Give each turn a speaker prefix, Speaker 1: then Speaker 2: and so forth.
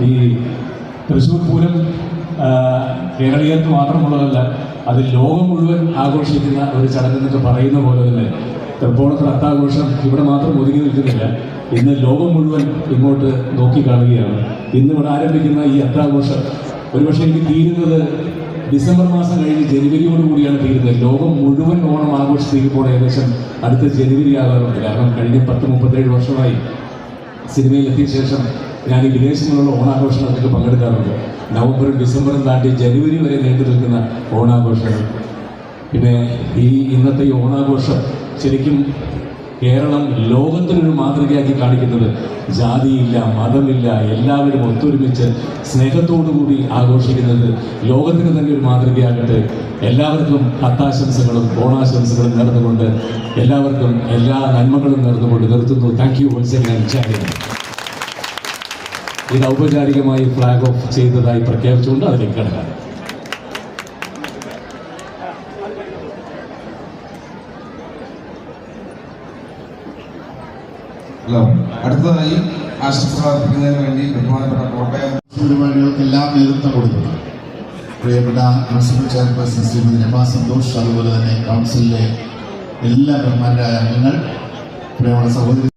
Speaker 1: ഈ തൃശ്ശൂർ പൂരം കേരളീയർക്ക് മാത്രമുള്ളതല്ല, അത് ലോകം മുഴുവൻ ആഘോഷിക്കുന്ന ഒരു ചടങ്ങെന്നൊക്കെ പറയുന്ന പോലെ തന്നെ തൃപ്പൂണിത്തുറ അത്താഘോഷം ഇവിടെ മാത്രം ഒതുങ്ങി നിൽക്കുന്നില്ല. ഇന്ന് ലോകം മുഴുവൻ ഇങ്ങോട്ട് നോക്കിക്കാണുകയാണ്. ഇന്ന് ഇവിടെ ആരംഭിക്കുന്ന ഈ അത്താഘോഷം ഒരുപക്ഷെ എനിക്ക് തീരുന്നത് ഡിസംബർ മാസം കഴിഞ്ഞ് ജനുവരിയോടുകൂടിയാണ് തീരുന്നത്. ലോകം മുഴുവൻ ഓണം ആഘോഷിച്ച് തീരുമ്പോൾ ഏകദേശം അടുത്ത ജനുവരി ആകാറുണ്ട്. കാരണം കഴിഞ്ഞ 37 വർഷമായി സിനിമയിൽ എത്തിയ ശേഷം ഞാൻ ഈ വിദേശങ്ങളിലുള്ള ഓണാഘോഷങ്ങൾക്കൊക്കെ പങ്കെടുക്കാറുണ്ട്. നവംബറും ഡിസംബറും താണ്ടി ജനുവരി വരെ നീണ്ടു നിൽക്കുന്ന ഓണാഘോഷങ്ങൾ. പിന്നെ ഇന്നത്തെ ഈ ഓണാഘോഷം ശരിക്കും കേരളം ലോകത്തിനൊരു മാതൃകയാക്കി കാണിക്കുന്നത് ജാതിയില്ല, മതമില്ല, എല്ലാവരും ഒത്തൊരുമിച്ച് സ്നേഹത്തോടുകൂടി ആഘോഷിക്കുന്നത് ലോകത്തിന് തന്നെ ഒരു മാതൃകയാകട്ടെ. എല്ലാവർക്കും അത്താശംസകളും ഓണാശംസകളും നേർന്നുകൊണ്ട് എല്ലാവർക്കും എല്ലാ നന്മകളും നേർന്നുകൊണ്ട് നിർത്തുന്നു. Thank you once again. ഇത് ഔപചാരികമായി ഫ്ലാഗ് ഓഫ് ചെയ്തതായി പ്രഖ്യാപിച്ചുകൊണ്ട് അതിലേക്ക് കടക്കാം.
Speaker 2: അടുത്തതായി ആശംസ അർപ്പിക്കുന്നതിന് വേണ്ടി ബഹുമാനപ്പെട്ട കോട്ടയം
Speaker 3: പരിപാടികൾക്കെല്ലാം നേതൃത്വം കൊടുക്കുന്നു പ്രിയപ്പെട്ട മുനിസിപ്പൽ ചെയർപേഴ്സൺ ശ്രീമതി രമാ സന്തോഷ്, അതുപോലെ തന്നെ കൗൺസിലിലെ എല്ലാ ബഹുമാനരായ അംഗങ്ങൾ, പ്രിയമുള്ള സഹോദരി